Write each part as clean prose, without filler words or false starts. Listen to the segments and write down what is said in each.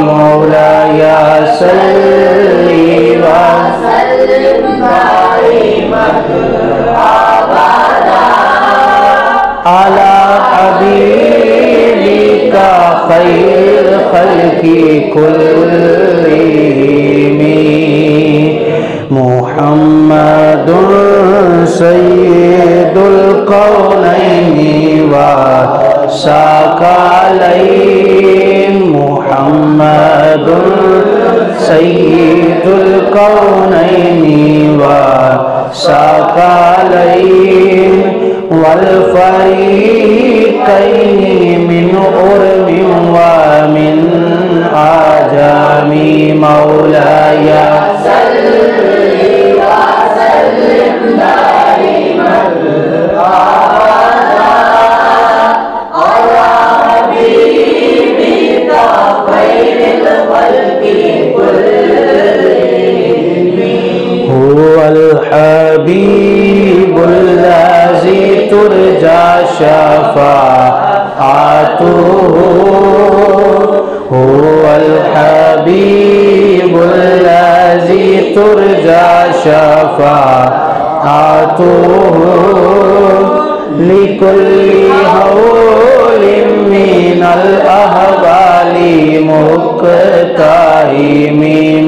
मौलाया सल्ली व सल्लिम दाइमन अबदा अला हबीबिका खैर खल्की कुल्लिहिम मुहम्मदुन सय्यिदुल कौनैनि व साकालैन मुहम्मदुन सय्यिदुल कौनैनि व साकालैन वल फरीक़ैनि मिन उर्मिन व मिन आजमी मौलाया सल्ली व सल्लिम दाइमन हबीबुल्लाज़ी तुरजा शफ़ाअतुहु हुवल हबीबुल्लाज़ी तुरजा शफ़ाअतुहु लिकुल्ली हौलिन मिनल अहवाली मुक़ताहिमी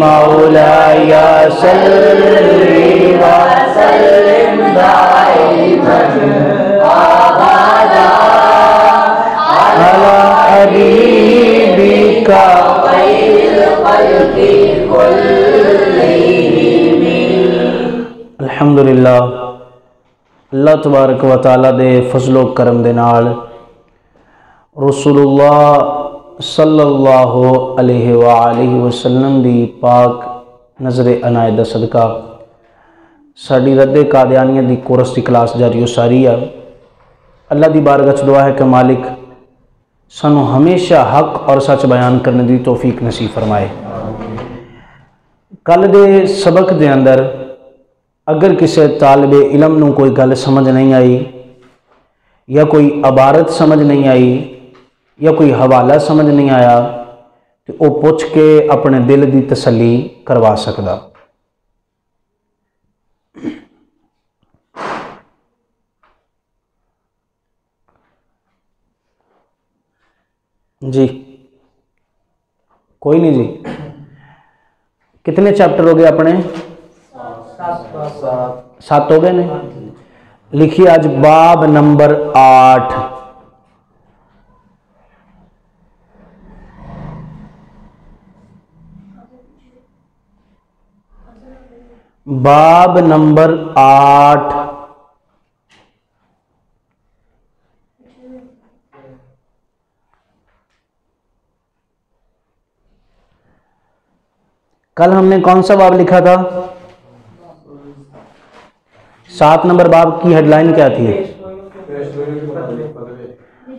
मौलाया सल्ली व सल्लिम दाइमन अबदा अला हबीबिका खैरिल खल्क़ि कुल्लिहिम। अल्हम्दुलिल्लाह, अल्लाह तबारक व तआला दे फजलो करम दे नाल रसूलुल्लाह सल्लल्लाहु अलैहि व आलिहि वसल्लम दी पाक नज़र अनायत दा सदका साड़ी रद्दे कादियानियत दी कोर्स की क्लास जारी सारी है। अल्लाह दी बारगाह च दुआ है कि मालिक सानू हमेशा हक और सच बयान करने की तौफीक नसीब फरमाए। कल दे सबक दे अंदर अगर किसी तालिबे इलम नू कोई गल समझ नहीं आई या कोई इबारत समझ नहीं आई या कोई हवाला समझ नहीं आया तो वह पूछ के अपने दिल की तसल्ली करवा सकदा। जी कोई नहीं जी, कितने चैप्टर हो गए अपने? 7 हो गए ने। लिखिए आज बाब नंबर 8। बाब नंबर 8। कल हमने कौन सा बाब लिखा था? 7 नंबर बाब की हेडलाइन क्या थी?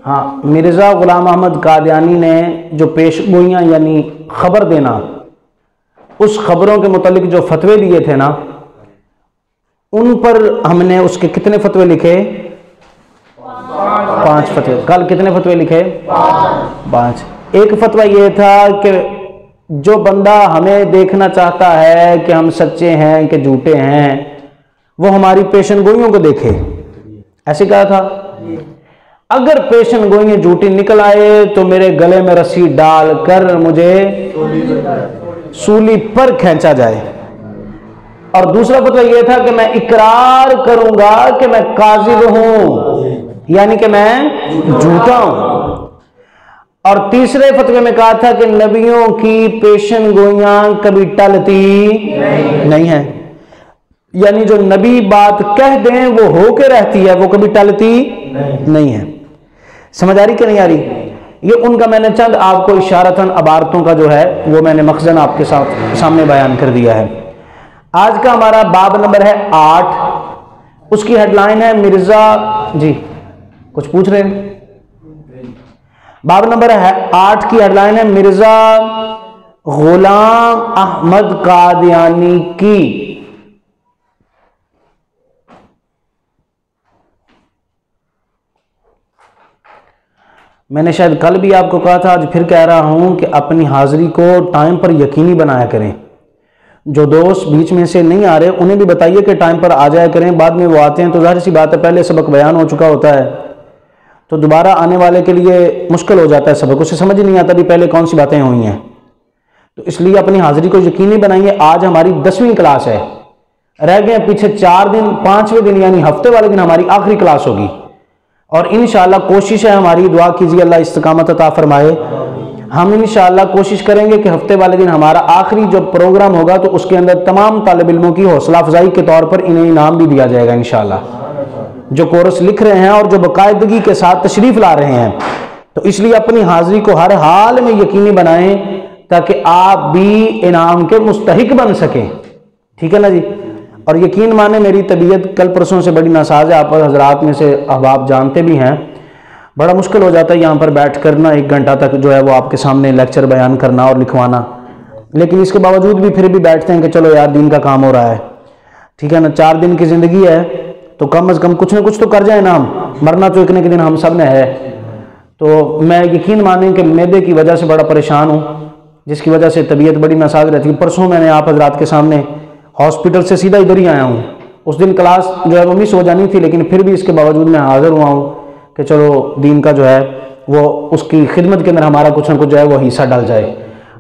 हाँ, मिर्ज़ा गुलाम अहमद कादियानी ने जो पेशगोइयाँ यानी खबर देना, उस खबरों के मुतालिक जो फतवे दिए थे ना, उन पर हमने उसके कितने फतवे लिखे? 5 फतवे। कल कितने फतवे लिखे? 5। एक फतवा यह था कि जो बंदा हमें देखना चाहता है कि हम सच्चे हैं कि झूठे हैं, वो हमारी पेशन गोइयों को देखे, ऐसे कहा था। अगर पेशन गोइयां झूठी निकल आए तो मेरे गले में रस्सी डालकर मुझे सूली पर खींचा जाए। और दूसरा फतवा यह था कि मैं इकरार करूंगा कि मैं काजिब हूं, यानी कि मैं झूठा हूं। और तीसरे फतवे में कहा था कि नबियों की पेशन गोइयां कभी टलती नहीं है, यानी जो नबी बात कह दें वो होके रहती है, वो कभी टलती नहीं है। समझ आ रही कि नहीं आ रही? ये उनका मैंने चंद आपको इशारतन अबारतों का जो है वो मैंने मखजन आपके सामने बयान कर दिया है। आज का हमारा बाब नंबर है 8। उसकी हेडलाइन है मिर्जा जी कुछ पूछ रहे हैं? बाब नंबर है 8 की हेडलाइन है मिर्जा गुलाम अहमद कादियानी की मैंने शायद कल भी आपको कहा था, आज फिर कह रहा हूं कि अपनी हाजिरी को टाइम पर यकीनी बनाया करें। जो दोस्त बीच में से नहीं आ रहे उन्हें भी बताइए कि टाइम पर आ जाया करें। बाद में वो आते हैं तो जाहिर सी बात है पहले सबक बयान हो चुका होता है, तो दोबारा आने वाले के लिए मुश्किल हो जाता है सबक, उसे समझ ही नहीं आता भी पहले कौन सी बातें हुई हैं। तो इसलिए अपनी हाजिरी को यकीनी बनाइए। आज हमारी 10वीं क्लास है, रह गए पीछे 4 दिन, 5वें दिन यानी हफ्ते वाले दिन हमारी आखिरी क्लास होगी। और इंशाअल्लाह कोशिश है हमारी, दुआ कीजिए अल्लाह इस्तिकामत अता फरमाए। हम इंशाअल्लाह कोशिश करेंगे कि हफ्ते वाले दिन हमारा आखिरी जो प्रोग्राम होगा तो उसके अंदर तमाम तालिब इल्मों की हौसला अफजाई के तौर पर इन्हें इनाम भी दिया जाएगा इंशाअल्लाह, जो कोर्स लिख रहे हैं और जो बाकायदगी के साथ तशरीफ ला रहे हैं। तो इसलिए अपनी हाजिरी को हर हाल में यकीनी बनाएं ताकि आप भी इनाम के मुस्तहिक बन सकें, ठीक है ना जी। और यकीन माने मेरी तबीयत कल परसों से बड़ी नासाज है, आप हजरात में से अब आप जानते भी हैं, बड़ा मुश्किल हो जाता है यहाँ पर बैठ कर ना 1 घंटा तक जो है वो आपके सामने लेक्चर बयान करना और लिखवाना। लेकिन इसके बावजूद भी फिर भी बैठते हैं कि चलो यार दीन का काम हो रहा है, ठीक है ना। 4 दिन की ज़िंदगी है तो कम अज़ कम कुछ ना कुछ तो कर जाए ना, हम मरना तो एक न एक दिन हम सब ने है। तो मैं यकीन माने कि मैदे की वजह से बड़ा परेशान हूँ, जिसकी वजह से तबीयत बड़ी नासाज रहती है। परसों मैंने आप हजरात के सामने हॉस्पिटल से सीधा इधर ही आया हूँ। उस दिन क्लास जो है वो मिस हो जानी थी, लेकिन फिर भी इसके बावजूद मैं हाजिर हुआ हूँ कि चलो दीन का जो है वो उसकी खिदमत के अंदर हमारा कुछ ना कुछ जो है वो हिस्सा डल जाए।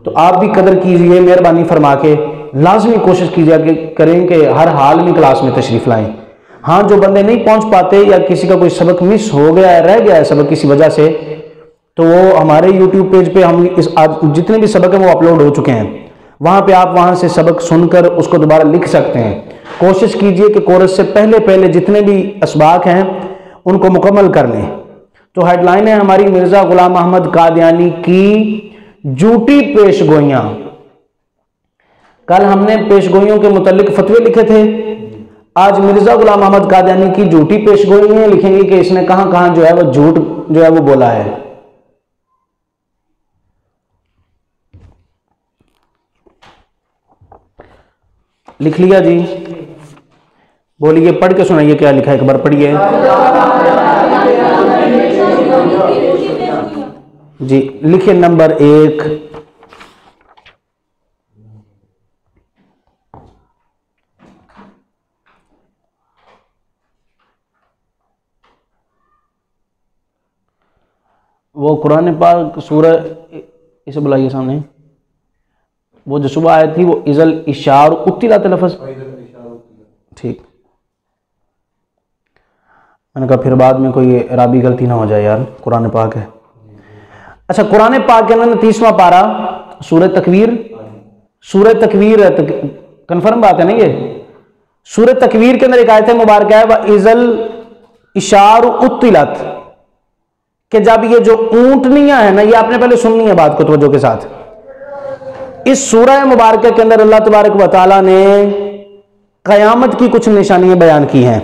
तो आप भी कदर कीजिए, मेहरबानी फरमा के लाजमी कोशिश कीजिए करें कि हर हाल में क्लास में तशरीफ़ लाएँ। हाँ, जो बंदे नहीं पहुँच पाते या किसी का कोई सबक मिस हो गया है, रह गया है सबक किसी वजह से, तो वो हमारे YouTube पेज पे हम आज जितने भी सबक हैं वो अपलोड हो चुके हैं, वहाँ पे आप वहाँ से सबक सुनकर उसको दोबारा लिख सकते हैं। कोशिश कीजिए कि कोर्स से पहले जितने भी असबाक हैं उनको मुकम्मल कर लें। तो हेडलाइन है हमारी मिर्ज़ा गुलाम अहमद कादियानी की झूठी पेशगोइयाँ। कल हमने पेशगोइयों के मुतल्लिक फतवे लिखे थे, आज मिर्ज़ा गुलाम अहमद कादियानी की झूठी पेशगोइयाँ लिखेंगे कि इसने कहाँ कहाँ जो है वो झूठ जो है वो बोला है। लिख लिया जी? बोलिए, पढ़ के सुनाइए क्या लिखा है, एक बार पढ़िए जी। लिखिए नंबर 1, वो कुरान पाक सूरह, इसे बुलाइए सामने, वो जो सुबह आई थी वो इजल इशार उत्तिलात लफ्ज़, ठीक। मैंने कहा फिर बाद में कोई राबी गलती ना हो जाए यार, कुरान पाक है। अच्छा, कुरान पाक के अंदर 30वां पारा सूरह तकवीर, सूरह तकवीर कंफर्म बात है ना ये। सूरह तकवीर के अंदर एक आयत मुबारक है व इजल इशार उत्तिलत, कि जब ये जो ऊंटनियां है ना, ये आपने पहले सुननी है बात को तवज्जो के साथ। इस सूरह मुबारक के अंदर अल्लाह तबारक व तआला ने कयामत की कुछ निशानियां बयान की हैं।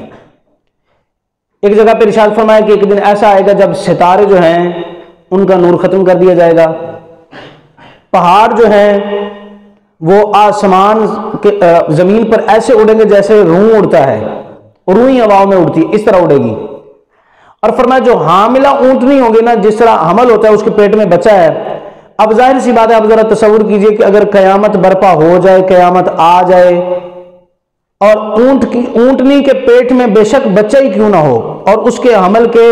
एक जगह पर इरशाद फरमाया कि एक दिन ऐसा आएगा जब सितारे जो हैं उनका नूर खत्म कर दिया जाएगा, पहाड़ जो हैं वो आसमान के जमीन पर ऐसे उड़ेंगे जैसे रूह उड़ता है, रूही हवाओं में उड़ती है, इस तरह उड़ेगी। और फरमाया जो हामिला ऊंट नहीं होंगे ना, जिस तरह हमल होता है उसके पेट में बच्चा है। अब जाहिर सी बात है, अब जरा तसव्वुर कीजिए कि अगर कयामत बर्पा हो जाए, कयामत आ जाए और ऊंटनी के पेट में बेशक बच्चा ही क्यों ना हो और उसके हमल के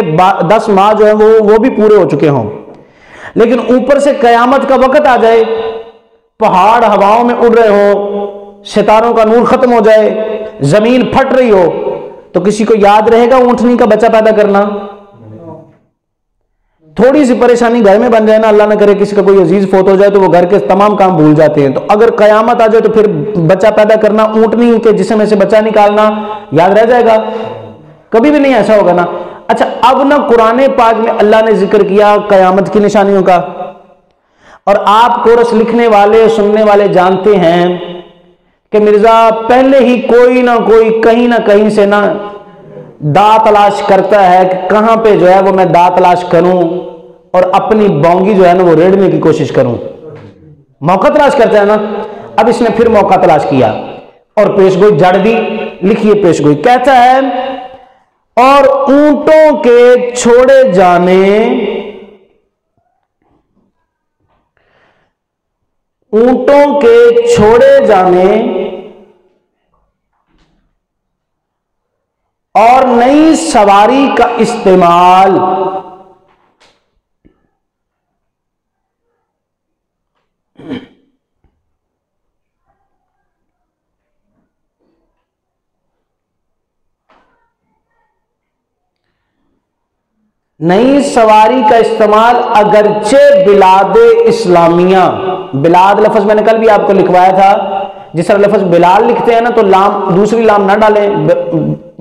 10 माह जो है वो भी पूरे हो चुके हों, लेकिन ऊपर से कयामत का वक्त आ जाए, पहाड़ हवाओं में उड़ रहे हो, सितारों का नूर खत्म हो जाए, जमीन फट रही हो, तो किसी को याद रहेगा ऊंटनी का बच्चा पैदा करना? थोड़ी सी परेशानी घर में बन जाए ना, अल्लाह न करे किसी का कोई अजीज फोत हो जाए तो वो घर के तमाम काम भूल जाते हैं। तो अगर कयामत आ जाए तो फिर बच्चा पैदा करना, ऊंटनी के जिस्म में से बच्चा निकालना याद रह जाएगा? कभी भी नहीं ऐसा होगा ना। अच्छा, अब ना कुरान पाक में अल्लाह ने जिक्र किया कयामत की निशानियों का, और आप कोरस लिखने वाले सुनने वाले जानते हैं कि मिर्जा पहले ही कोई ना कोई कहीं ना कहीं से ना दा तलाश करता है कि कहां पे जो है वो मैं दा तलाश करूं और अपनी बोंगी जो है ना वो रेड़ने की कोशिश करूं। मौका तलाश करता है ना। अब इसने फिर मौका तलाश किया और पेशगोई जड़ दी। लिखिए पेशगोई, कहता है और ऊंटों के छोड़े जाने ऊंटों के छोड़े जाने और नई सवारी का इस्तेमाल नई सवारी का इस्तेमाल अगरचे बिलादे इस्लामिया, बिलाद लफ्ज मैंने कल भी आपको लिखवाया था, जिस तरह लफ्ज बिलाल लिखते हैं ना तो लाम, दूसरी लाम ना डालें,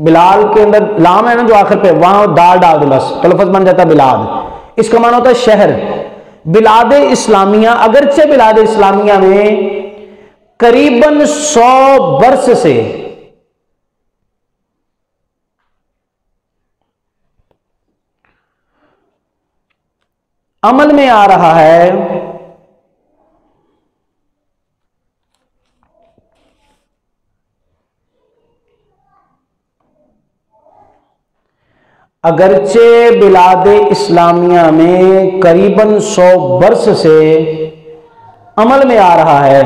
बिलाल के अंदर लाम है ना जो आखिर पे, वहां दाल डाल दो बस, तो लफ्ज बन जाता है बिलाद। इसका माना होता है शहर। बिलादे इस्लामिया, अगरचे बिलादे इस्लामिया में करीबन 100 वर्ष से अमल में आ रहा है अगरचे बिलादे इस्लामिया में करीबन 100 वर्ष से अमल में आ रहा है,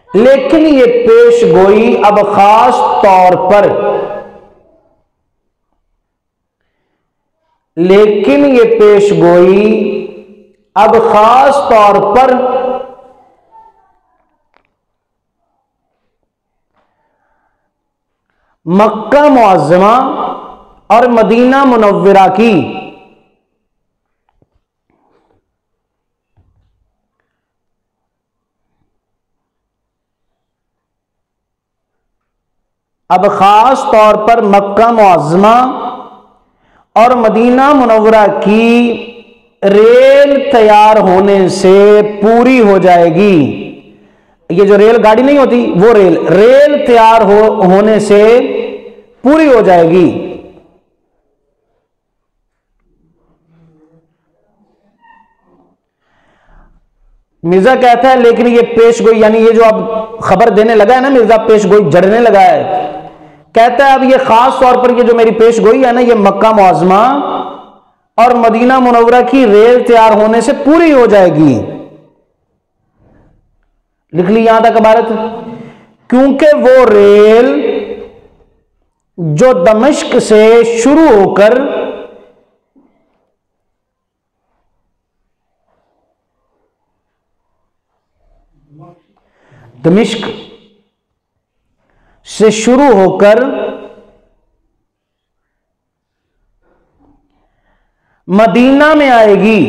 लेकिन ये पेश गोई अब खास तौर पर लेकिन ये पेशगोई अब खास तौर पर मक्का मुअज़्ज़मा और मदीना मुनव्वरा की अब खास तौर पर मक्का मुअज़्ज़मा और मदीना मुनव्वरा की रेल तैयार होने से पूरी हो जाएगी। ये जो रेल गाड़ी नहीं होती वो रेल तैयार होने से पूरी हो जाएगी। मिर्जा कहता है लेकिन ये पेशगोई, यानी ये जो अब खबर देने लगा है ना मिर्जा, पेशगोई जड़ने लगा है, कहता है अब ये खास तौर पर ये जो मेरी पेशगोई है ना, ये मक्का मुअज़्ज़मा और मदीना मुनव्वरा की रेल तैयार होने से पूरी हो जाएगी। लिख ली यहां तक इबारत, क्योंकि वो रेल जो दमिश्क से शुरू होकर दमिश्क से शुरू होकर मदीना में आएगी,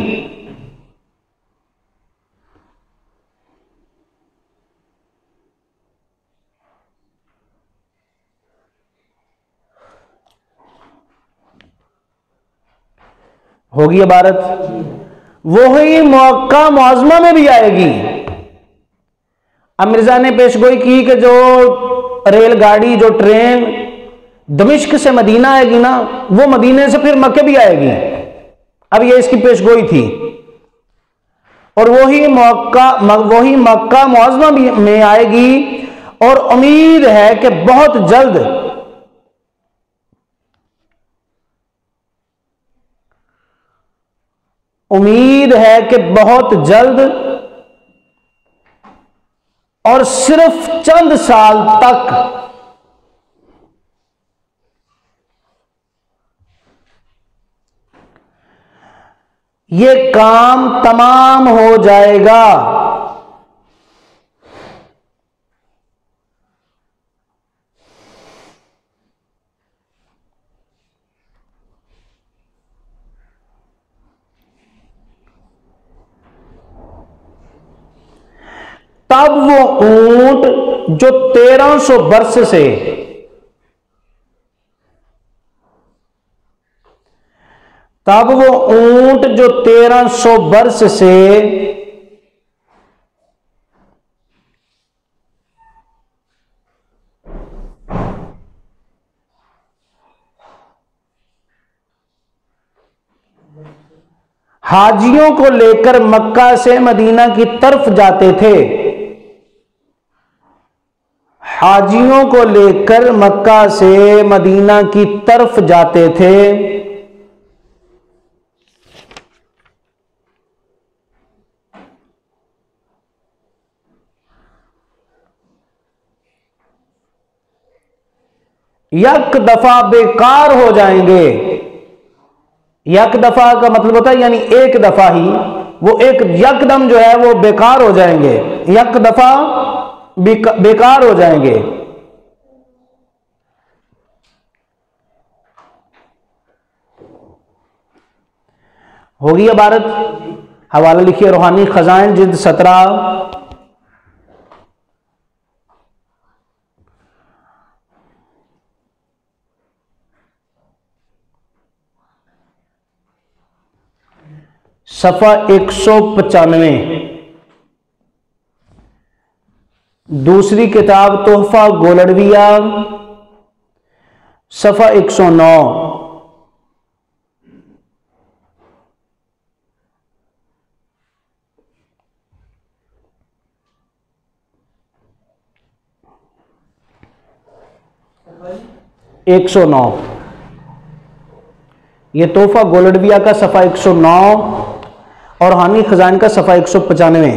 होगी इबारत, वही मक्का मुअज़्ज़मा में भी आएगी। अब मिर्जा ने पेशगोई की कि जो रेलगाड़ी, जो ट्रेन दमिश्क से मदीना आएगी ना, वो मदीने से फिर मक्के भी आएगी। अब ये इसकी पेशगोई थी, और वही मक्का मुअज़्ज़मा में आएगी, और उम्मीद है कि बहुत जल्द और सिर्फ चंद साल तक ये काम तमाम हो जाएगा। तब वो ऊंट जो 1300 वर्ष से तब वो ऊंट जो 1300 वर्ष से हाजियों को लेकर मक्का से मदीना की तरफ जाते थे, हाजियों को लेकर मक्का से मदीना की तरफ जाते थे, यक दफा बेकार हो जाएंगे। यक दफा का मतलब होता है यानी एक दफा ही, वो एक यकदम जो है वो बेकार हो जाएंगे, यक दफा बेकार हो जाएंगे। होगी इबारत। हवाला लिखिए रूहानी खजाइन जिल्द 17 सफ़ा 195, दूसरी किताब तोहफा गोलड़विया सफ़ा 109। एक 109 ये तोहफा गोलड़विया का सफ़ा 109 और हानी खजान का सफ़ा 195।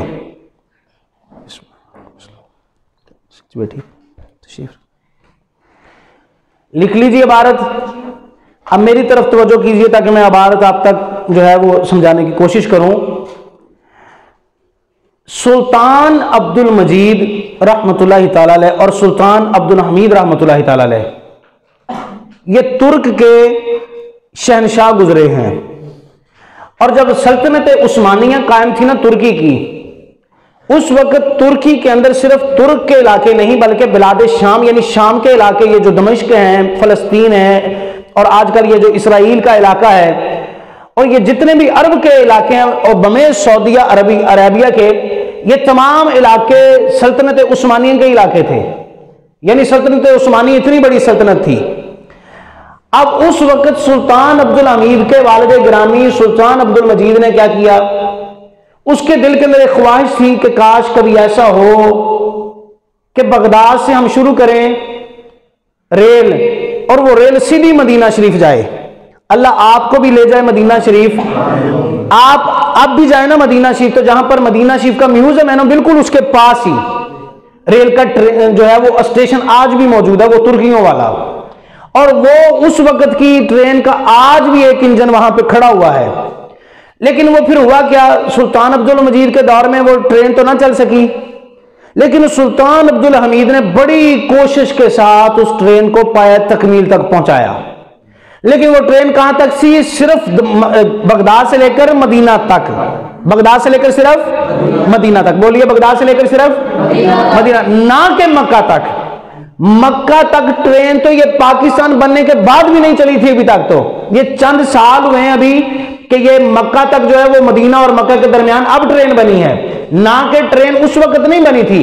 बेटी लिख लीजिए इबारत। अब मेरी तरफ तवज्जो कीजिए ताकि मैं इबारत आप तक जो है वो समझाने की कोशिश करूं। सुल्तान अब्दुल मजीद रहमतुल्लाहि ताला अलैह और सुल्तान अब्दुल हमीद रहमतुल्लाहि ताला अलैह ये तुर्क के शहनशाह गुजरे हैं। और जब सल्तनत उस्मानिया कायम थी ना तुर्की की, उस वक्त तुर्की के अंदर सिर्फ तुर्क के इलाके नहीं बल्कि बिलाद शाम यानी शाम के इलाके, ये जो दमिश्क हैं, फलस्तीन है और आजकल ये जो इसराइल का इलाका है और ये जितने भी अरब के इलाके हैं और बमे सऊदिया अरेबिया के, ये तमाम इलाके सल्तनत उस्मानिया के इलाके थे। यानी सल्तनत उस्मानिया इतनी बड़ी सल्तनत थी। अब उस वक्त सुल्तान अब्दुल हमीद के वालिद गिरामी सुल्तान अब्दुल मजीद ने क्या किया, उसके दिल के अंदर एक ख्वाहिश थी कि काश कभी ऐसा हो कि बगदाद से हम शुरू करें रेल और वो रेल सीधी मदीना शरीफ जाए। अल्लाह आपको भी ले जाए मदीना शरीफ। आप अब भी जाए ना मदीना शरीफ, तो जहां पर मदीना शरीफ का म्यूजियम है ना बिल्कुल उसके पास ही रेल का जो है वो स्टेशन आज भी मौजूद है, वो तुर्कियों वाला। और वो उस वक्त की ट्रेन का आज भी एक इंजन वहां पे खड़ा हुआ है। लेकिन वो फिर हुआ क्या, सुल्तान अब्दुल मजीद के दौर में वो ट्रेन तो ना चल सकी, लेकिन सुल्तान अब्दुल हमीद ने बड़ी कोशिश के साथ उस ट्रेन को पाया तकमील तक पहुंचाया। लेकिन वो ट्रेन कहां तक सी, सिर्फ बगदाद से लेकर मदीना तक, बगदाद से लेकर सिर्फ मदीना तक। बोलिए, बगदाद से लेकर सिर्फ मदीना, ना के मक्का तक। मक्का तक ट्रेन तो ये पाकिस्तान बनने के बाद भी नहीं चली थी अभी तक, तो ये चंद साल हुए हैं अभी कि ये मक्का तक जो है वो मदीना और मक्का के दरमियान अब ट्रेन बनी है, ना कि ट्रेन उस वक्त नहीं बनी थी।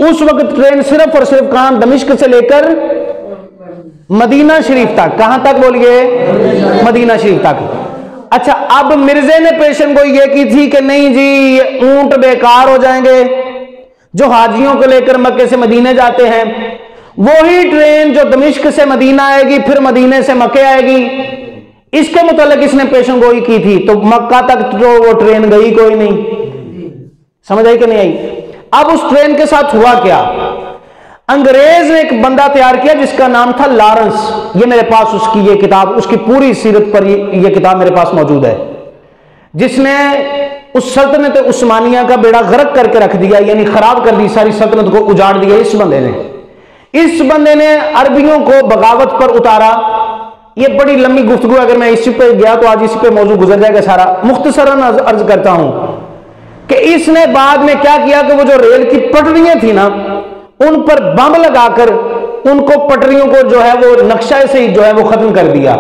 उस वक्त ट्रेन सिर्फ और सिर्फ कहां, दमिश्क से लेकर मदीना शरीफ तक। कहां तक बोलिए, मदीना शरीफ तक। अच्छा, अब मिर्जे ने पेशन गोई ये की थी कि नहीं जी ये ऊंट बेकार हो जाएंगे जो हाजियों को लेकर मक्के से मदीने जाते हैं, वही ट्रेन जो दमिश्क से मदीना आएगी फिर मदीने से मक्के आएगी, इसके मुतालिक इसने पेशन गोई की थी। तो मक्का तक तो वो ट्रेन गई कोई नहीं। समझ आई कि नहीं आई? अब उस ट्रेन के साथ हुआ क्या, अंग्रेज ने एक बंदा तैयार किया जिसका नाम था लॉरेंस। ये मेरे पास उसकी ये किताब, उसकी पूरी सीरत पर ये किताब मेरे पास मौजूद है, जिसने उस सल्तनत उस्मानिया का बेड़ा गर्क करके रख दिया, यानी खराब कर दी, सारी सल्तनत को उजाड़ दिया इस बंदे ने। इस बंदे ने अरबियों को बगावत पर उतारा। ये बड़ी लंबी गुफ्तगू, अगर मैं इसी पे गया तो आज इसी पे मौजूद गुजर जाएगा सारा। मुख्तसरन अर्ज करता हूं कि इसने बाद में क्या किया कि वो जो रेल की पटरियां थी ना उन पर बम लगाकर उनको पटरियों को जो है वो नक्शा से ही जो है वो खत्म कर दिया।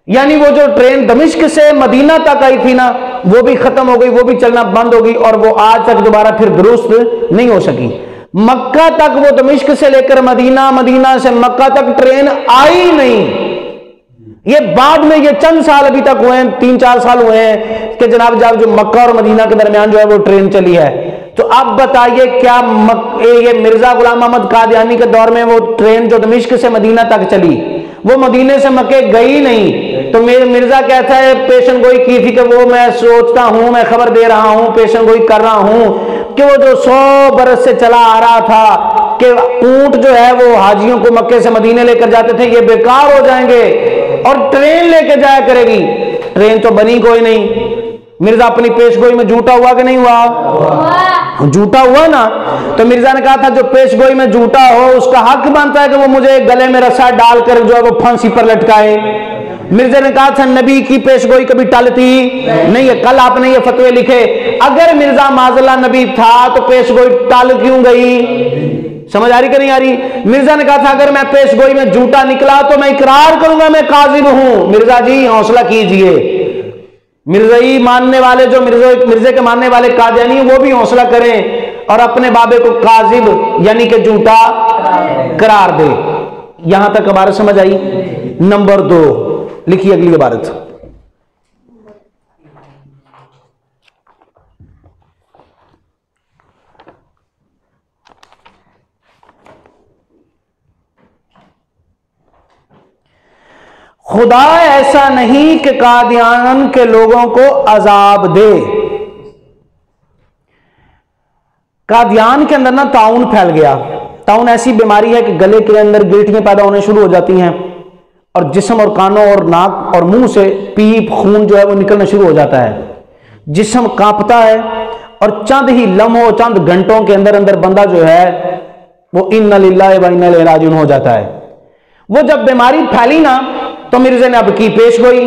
यानी वो जो ट्रेन दमिश्क से मदीना तक आई थी ना वो भी खत्म हो गई, वो भी चलना बंद हो गई और वो आज तक दोबारा फिर दुरुस्त नहीं हो सकी। मक्का तक वो दमिश्क से लेकर मदीना, मदीना से मक्का तक ट्रेन आई नहीं। ये बाद में ये चंद साल अभी तक हुए हैं, 3-4 साल हुए हैं कि जनाब जब जो मक्का और मदीना के दरमियान जो है वो ट्रेन चली है। तो अब बताइए क्या ये मिर्जा गुलाम अहमद कादियानी के दौर में वो ट्रेन जो दमिश्क से मदीना तक चली वो मदीने से मक्के गई नहीं? तो मेरे मिर्जा कहता है पेशन गोई की थी कि वो मैं सोचता हूं, मैं खबर दे रहा हूं, पेशन गोई कर रहा हूं कि वो जो 100 बरस से चला आ रहा था कि ऊंट जो है वो हाजियों को मक्के से मदीने लेकर जाते थे, ये बेकार हो जाएंगे और ट्रेन लेकर जाया करेगी। ट्रेन तो बनी कोई नहीं। मिर्जा अपनी पेशगोई में झूठा हुआ कि नहीं हुआ? झूठा हुआ ना। तो मिर्जा ने कहा था जो पेशगोई में झूठा हो उसका हक बनता है कि वो मुझे गले में रस्सा डालकर जो है वो फांसी पर लटकाए। मिर्जा ने कहा था नबी की पेशगोई कभी टलती नहीं है। कल आपने ये फतवे लिखे, अगर मिर्जा माजल्ला नबी था तो पेशगोई टल क्यों गई? समझ आ रही कि नहीं आ रही? मिर्जा ने कहा था अगर मैं पेशगोई में झूठा निकला तो मैं इकरार करूंगा मैं काजिब हूं। मिर्जा जी हौसला कीजिए। मिर्जाई मानने वाले जो मिर्जे के मानने वाले कादियानी वो भी हौसला करें और अपने बाबे को काजिब यानी कि झूठा करार दे। यहां तक इबारत समझ आई? नंबर 2 लिखिए अगली इबारत। खुदा ऐसा नहीं कि कादियान के लोगों को अजाब दे। कादियान के अंदर ना ताउन फैल गया। ताउन ऐसी बीमारी है कि गले के अंदर गिल्टियां पैदा होने शुरू हो जाती हैं और जिस्म और कानों और नाक और मुंह से पीप खून जो है वो निकलना शुरू हो जाता है। जिस्म कांपता है और चंद ही लम्हों चंद घंटों के अंदर अंदर बंदा जो है वो इन्ना लिल्लाहि व इन्ना इलैहि राजिऊन हो जाता है। वो जब बीमारी फैली ना तो मिर्जे ने अब की पेशगोई,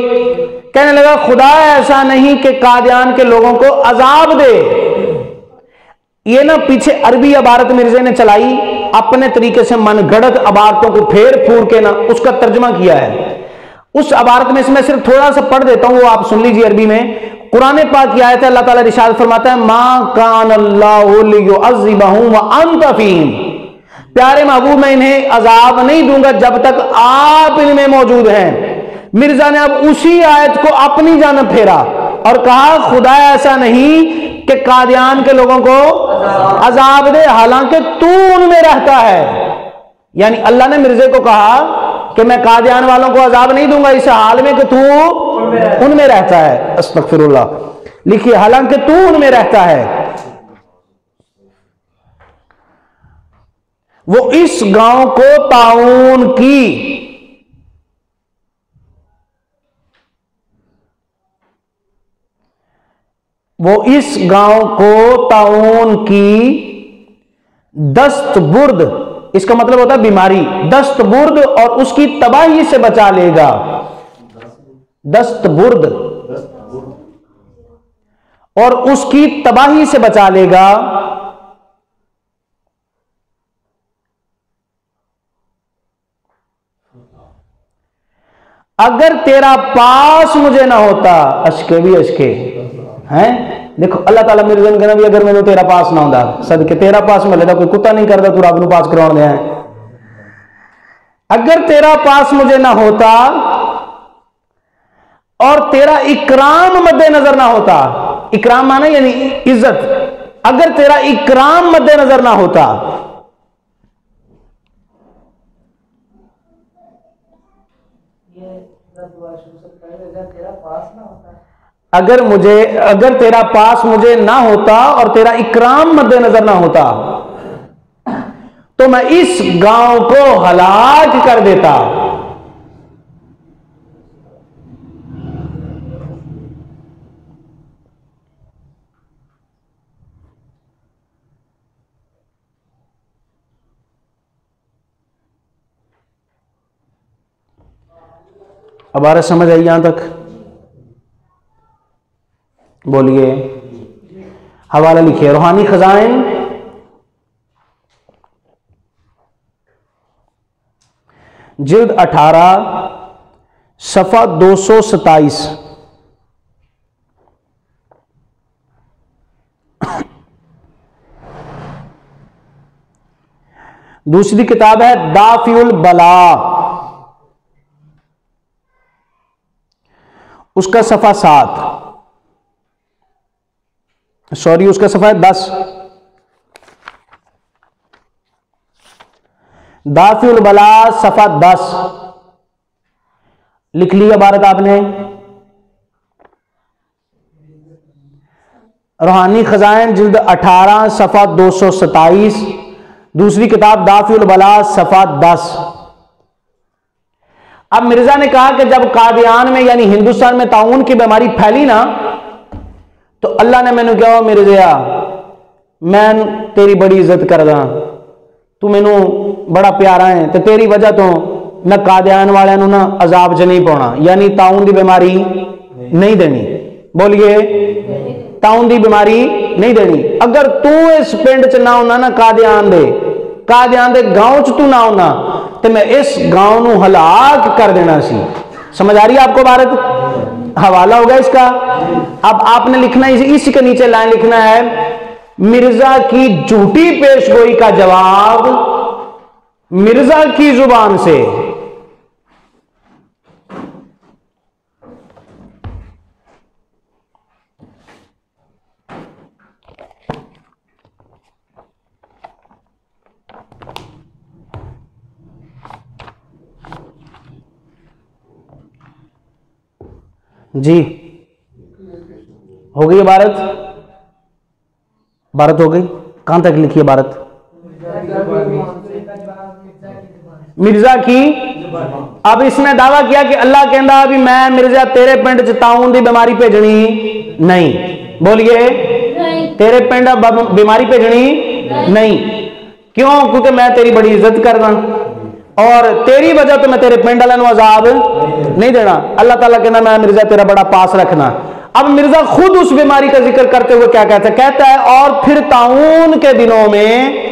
कहने लगा खुदा ऐसा नहीं कि कादियान के लोगों को अजाब दे। ये ना पीछे अरबी इबारत मिर्जे ने चलाई, अपने तरीके से मनगढ़ंत इबारतों को फेर फूर के ना उसका तर्जमा किया है। उस इबारत में इसमें सिर्फ थोड़ा सा पढ़ देता हूं, वो आप सुन लीजिए अरबी में। कुरान पाक की आयत है, अल्लाह ताला इरशाद फरमाता है मा कान अल्लाहु लियुअज़्ज़िबहुम व अंत फीहिम। प्यारे महबूब मैं इन्हें अजाब नहीं दूंगा जब तक आप इनमें मौजूद हैं। मिर्जा ने अब उसी आयत को अपनी जानब फेरा और कहा खुदा ऐसा नहीं कि कादियान के लोगों को अजाब दे हालांकि तू उनमें रहता है। यानी अल्लाह ने मिर्जे को कहा कि मैं कादियान वालों को अजाब नहीं दूंगा इस हाल में कि तू उनमें रहता है। अस्तगफिरुल्लाह। लिखिए हालांकि तू उनमें रहता है। वो इस गांव को ताउन की दस्त बुर्द, इसका मतलब होता है बीमारी, दस्त बुर्द और उसकी तबाही से बचा लेगा। दस्त बुर्द और उसकी तबाही से बचा लेगा। अगर तेरा पास मुझे ना होता, अशके भी अशके हैं। देखो अल्लाह ताला मेरे जन कहना भी अगर मैंने तेरा पास ना होता, सदके तेरा पास मिले कोई कुत्ता नहीं करता तू रब नूं पास करवाने है। अगर तेरा पास मुझे ना होता और तेरा इकराम मद्देनजर ना होता, इकराम माना यानी इज्जत, अगर तेरा इकराम मद्देनजर ना होता, अगर तेरा पास मुझे ना होता और तेरा इकराम मद्देनजर ना होता तो मैं इस गांव को हलाक कर देता। अब आ रहा समझ आई यहां तक? बोलिए। हवाला लिखिए रूहानी खजाइन जिल्द 18 सफा 227। दूसरी किताब है दाफिउल बला, उसका सफा 7, सॉरी उसका सफा 10। दाफिउल बला सफा 10 लिख ली इबारत आपने। रूहानी खजाइन जिल्द 18 सफा 227 दूसरी किताब दाफिउल बला सफ़ा 10। अब मिर्जा ने कहा कि जब कादियान में यानी हिंदुस्तान में ताउन की बीमारी फैली ना, तो अल्लाह ने मैनू कहा मिर्जा मैं तेरी बड़ी इज्जत करदा, तू मैनू बड़ा प्यारा है, तो तेरी वजह तो मैं कादियान वाले ना अजाब च नहीं पाना, यानी ताउन की बीमारी नहीं देनी। बोलिए, ताउन की बीमारी नहीं देनी। अगर तू इस पिंड च ना होना ना, कादियान दे गांव च तू ना होना, तो मैं इस गांव नू हलाक कर देना सी। समझ आ रही है आपको बात? हवाला होगा इसका। अब आपने लिखना इसी के नीचे लाइन लिखना है, मिर्जा की झूठी पेशगोई का जवाब मिर्जा की जुबान से। जी हो गई भारत? भारत हो गई। कहां तक लिखी है भारत? मिर्जा की। अब इसने दावा किया कि अल्लाह कहता अभी मैं मिर्जा तेरे पिंड च ताउन की बीमारी भेजनी नहीं। बोलिए, तेरे पिंड बीमारी भेजनी नहीं। क्यों? क्योंकि मैं तेरी बड़ी इज्जत करदा और तेरी वजह तो मैं तेरे पिंड वाले को अजाब नहीं देना। अल्लाह ताला कहना मैं मिर्जा तेरा बड़ा पास रखना। अब मिर्जा खुद उस बीमारी का जिक्र करते हुए क्या कहता है, और फिर ताउन के दिनों में,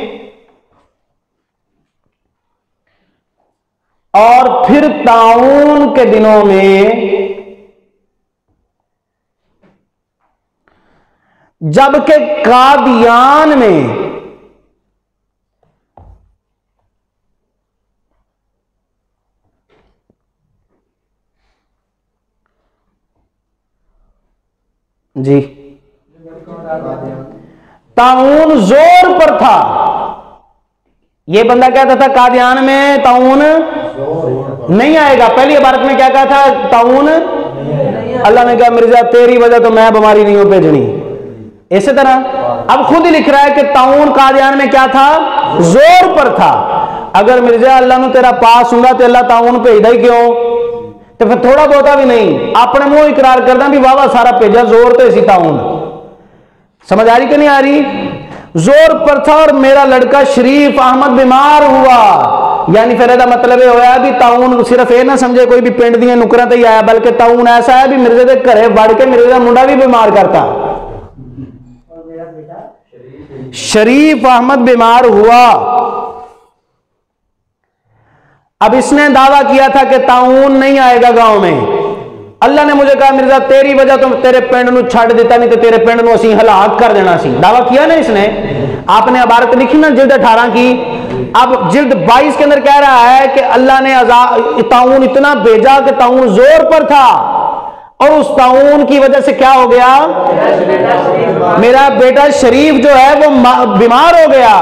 और फिर ताउन के दिनों में जबकि कादियान में जी ताउन जोर पर था। यह बंदा कहता था कादियान में ताउन नहीं आएगा। पहली इबारत में क्या कहा था? ताउन। अल्लाह ने कहा मिर्जा तेरी वजह तो मैं बीमारी नहीं हो भेजनी। इसी तरह अब खुद ही लिख रहा है कि ताउन कादियान में क्या था? जोर पर था। अगर मिर्जा अल्लाह ने तेरा पास होगा तो अल्लाह ताउन भेजदा ही क्यों? तो फिर थोड़ा बहुता भी नहीं, अपने मुंह इकरार करना भी वाह सारा भेजा, जोर तो इसी ताउन। समझ आ रही कि नहीं आ रही? जोर पर था और मेरा लड़का शरीफ अहमद बीमार हुआ। यानी फिर ਇਹਦਾ मतलब यह होया भी ताउन सिर्फ ये ना समझे कोई भी पिंड दी नुकरां ते ही आया, बल्कि ताउन ऐसा है भी मिर्जे के घरे वड़ के मिर्जे का मुंडा भी बीमार करता। शरीफ अहमद बीमार हुआ। अब इसने दावा किया था कि ताउन नहीं आएगा गांव में। अल्लाह ने मुझे कहा मिर्जा तेरी वजह तो तेरे पिंड नूं छड़ दिता, नहीं तो तेरे पिंड नूं असीं हलाक कर देना सी। दावा किया ना इसने। आपने इबारत लिखी ना जिल्द 18 की। अब जिल्द 22 के अंदर कह रहा है कि अल्लाह ने ताउन इतना भेजा कि ताउन जोर पर था, और उस ताउन की वजह से क्या हो गया? मेरा बेटा शरीफ जो है वो बीमार हो गया।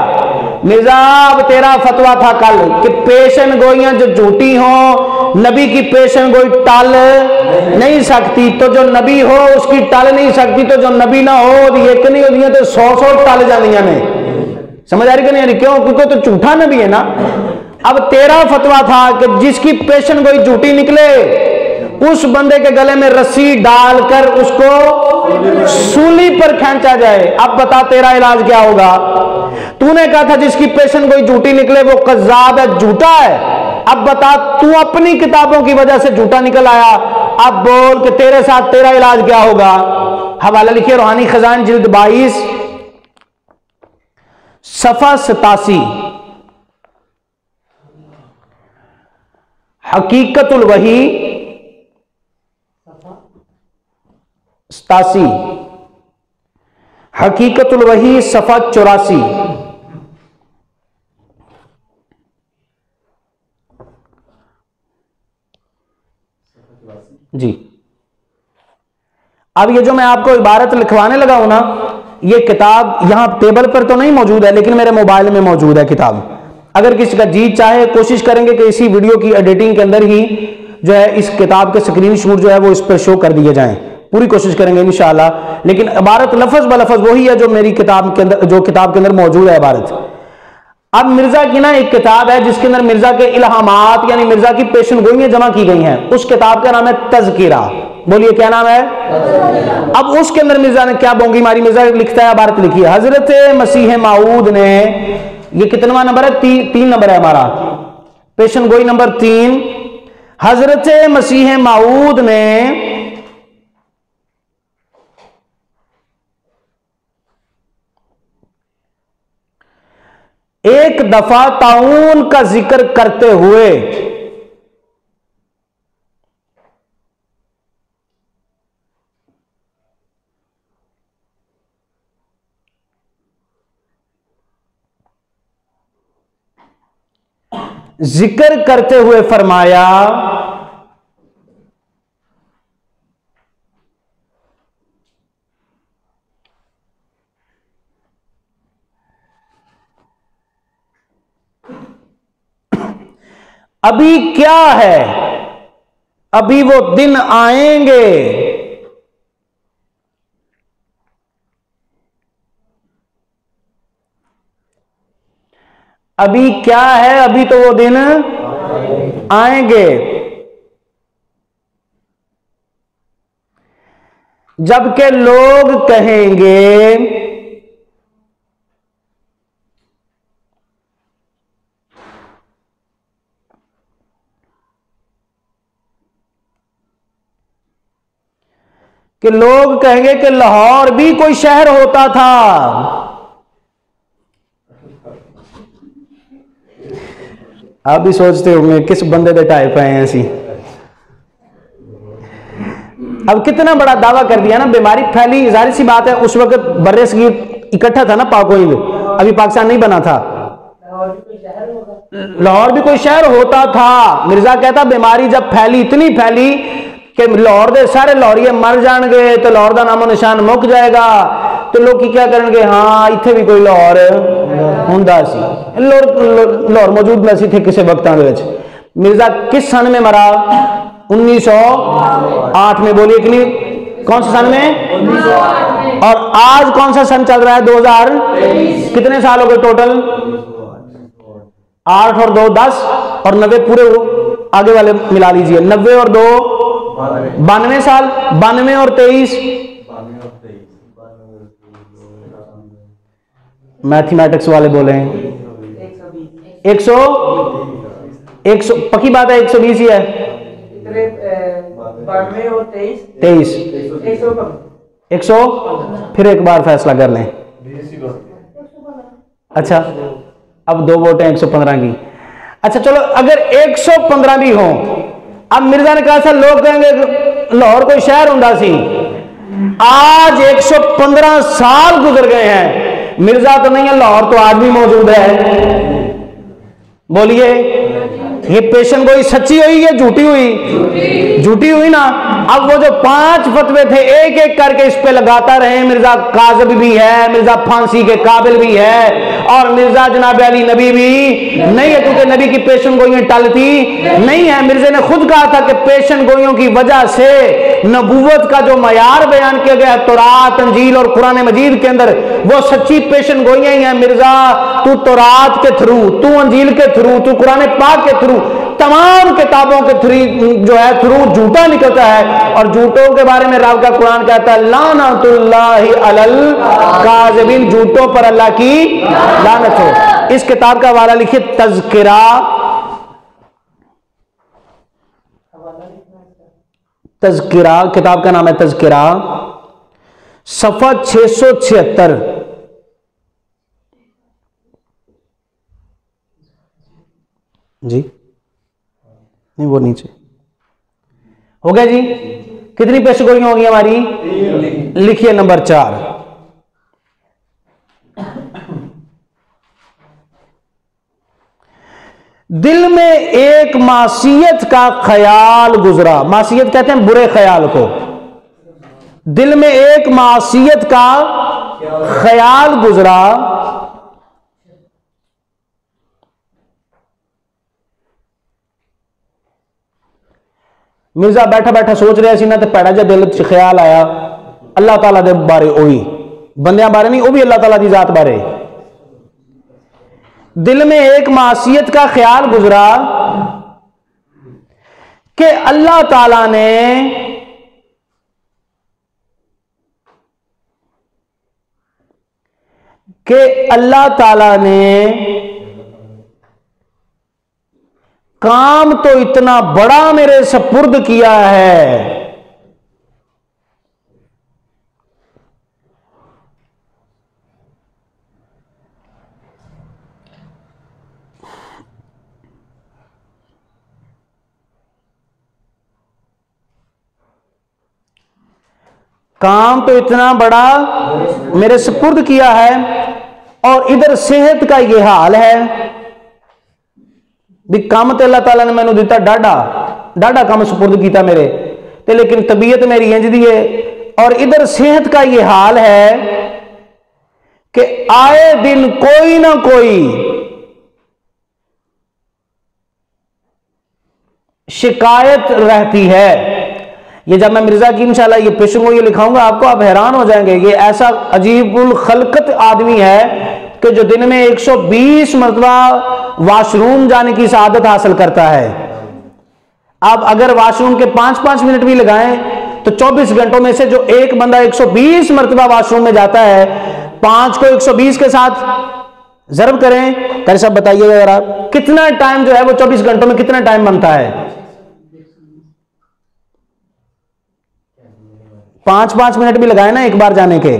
मिर्जा अब तेरा फतवा था कल कि पेशन गोइयां जो झूठी हो, नबी की पेशन गोई टल नहीं सकती, तो जो नबी हो उसकी टल नहीं सकती, तो जो नबी ना हो एक नहीं होती तो 100 टल जानियां ने। समझ आ रही कि नहीं? क्यों? क्योंकि तो झूठा नबी है ना। अब तेरा फतवा था कि जिसकी पेशन गोई झूठी निकले उस बंदे के गले में रस्सी डालकर उसको सूली पर खींचा जाए। अब बता तेरा इलाज क्या होगा? तूने कहा था जिसकी पेशन कोई झूठी निकले वो कज़्ज़ाब है, झूठा है। अब बता तू अपनी किताबों की वजह से झूठा निकल आया, अब बोल कि तेरे साथ तेरा इलाज क्या होगा? हवाला लिखिए रूहानी खजान जिल्द 22 सफ़ा 87। हकीकतुल वही 87, हकीकतुल वही सफ़ा 84। जी अब ये जो मैं आपको इबारत लिखवाने लगा हूं ना, ये किताब यहां टेबल पर तो नहीं मौजूद है, लेकिन मेरे मोबाइल में मौजूद है किताब। अगर किसी का जी चाहे कोशिश करेंगे कि इसी वीडियो की एडिटिंग के अंदर ही जो है इस किताब के स्क्रीनशॉट जो है वो इस पर शो कर दिए जाएं, पूरी कोशिश करेंगे इंशाअल्लाह। लेकिन इबारत लफ्ज ब लफ्ज वही है जो मेरी किताब के अंदर, जो किताब के अंदर मौजूद है इबारत। अब मिर्जा की ना एक किताब है जिसके अंदर मिर्जा के इल्हामात यानी मिर्जा की पेशन गोइयां जमा की गई हैं। उस किताब का नाम है तज़किरा। बोलिए क्या नाम है? अब उसके अंदर मिर्जा ने क्या बोंगी मारी, मिर्जा लिखता है, इबारत लिखी है, हजरत मसीह माऊद ने, ये कितनवा नंबर है? तीन नंबर है हमारा, पेशन गोई नंबर 3। हजरत मसीह माऊद ने एक दफा ताऊन का जिक्र करते हुए फरमाया, अभी क्या है, अभी वो दिन आएंगे अभी क्या है, अभी तो वो दिन आएंगे जबकि लोग कहेंगे कि लाहौर भी कोई शहर होता था। आप भी सोचते होंगे किस बंदे दे टाइप आए हैं ऐसी। अब कितना बड़ा दावा कर दिया ना, बीमारी फैली, जाहिर सी बात है उस वक्त बर्रे सगीर इकट्ठा था ना, पाकोइल, अभी पाकिस्तान नहीं बना था। लाहौर भी कोई शहर होता था। मिर्जा कहता बीमारी जब फैली, इतनी फैली कि लाहौर दे सारे लाहौरिये मर जाएंगे तो लाहौर का नामो निशान मुक जाएगा, तो लोग क्या करेंगे, हाँ इत्थे भी कोई लाहौर हुंदा सी, लाहौर मौजूद नहीं थे किसी वक्तां दे विच। मिर्जा किस सन में मरा? 1908 में। बोलिए कि नहीं, कौन सा सन में? 1908। और आज कौन सा सन चल रहा है? 2023। कितने साल हो गए टोटल? 8 और 2 10 और 90 पूरे आगे वाले मिला लीजिए। 90 और 2 92 साल, 92 और 23 मैथमेटिक्स वाले बोले 100 पक्की बात है, 120 ही है। 92 और 23 100। फिर एक बार फैसला कर लें। अच्छा, अब 2 वोटें 115 की। अच्छा चलो, अगर 115 भी हो, अब मिर्जा ने कहा था लोग कहेंगे लाहौर कोई शहर होता सी। आज 115 साल गुजर गए हैं, मिर्जा तो नहीं है, लाहौर तो आज भी मौजूद है। बोलिए, ये पेशन गोई सच्ची हुई या झूठी हुई? झूठी हुई ना। अब वो जो 5 फतवे थे एक एक करके इस पे लगाता रहे। मिर्जा काज़िब भी है, मिर्जा फांसी के काबिल भी है, और मिर्जा जनाब अली नबी भी नहीं है, क्योंकि नबी की पेशन गोइयां टलती नहीं है। मिर्जा ने खुद कहा था कि पेशन गोइयों की वजह से नबूवत का जो मयार बयान किया गया तौरात, इंजील और कुरान मजीद के अंदर, वो सच्ची पेशन गोइयां ही हैं। मिर्जा तू तौरात के थ्रू, तू इंजील के थ्रू, तू कुरान पाक के थ्रू, तमाम किताबों के थ्रू झूठा निकलता है। और झूठों के बारे में रब का कुरान कहता है लानतुल्लाहि अलल काज़िबीन, झूठों पर अल्लाह की लानत हो। इस किताब का हवाला लिखिए, तज़किरा। तज़किरा किताब का नाम है, तज़किरा, सफ़ा 676। जी नहीं, वो नीचे हो गया जी। कितनी पेशगोइयां होगी हमारी? लिखिए नंबर 4। दिल में एक मासियत का ख्याल गुजरा। मासियत कहते हैं बुरे ख्याल को। दिल में एक मासियत का ख्याल गुजरा, मिर्जा बैठा बैठा सोच रहा सी ना, तो पैड़ा जा दिल च ख्याल आया अल्लाह ताला दे बारे, ओही बंदियां बारे नहीं, वह भी अल्लाह ताला की जात बारे, दिल में एक मासियत का ख्याल गुजरा कि अल्लाह ताला ने काम तो इतना बड़ा मेरे सपुर्द किया है, काम तो इतना बड़ा मेरे सपुर्द किया है, और इधर सेहत का ये हाल है भी काम तो अल्लाह ताला ने मैनू दिता डाढ़ा डाढ़ा काम सपुर्द किया मेरे ते, लेकिन तबीयत मेरी इंज दी है, और इधर सेहत का ये हाल है कि आए दिन कोई ना कोई शिकायत रहती है। ये जब मैं मिर्जा की इंशाल्लाह ये पेशंगो ये लिखाऊंगा आपको, आप हैरान हो जाएंगे। ये ऐसा अजीबुल खलकत आदमी है कि जो दिन में 120 मरतबा वॉशरूम जाने की सआदत हासिल करता है। आप अगर वॉशरूम के 5-5 मिनट भी लगाएं तो 24 घंटों में से जो एक बंदा 120 मरतबा वॉशरूम में जाता है, 5 को 120 के साथ जरब करें, कर सब बताइएगा जरा कितना टाइम जो है वो 24 घंटों में कितना टाइम बनता है। 5-5 मिनट भी लगाए ना एक बार जाने के,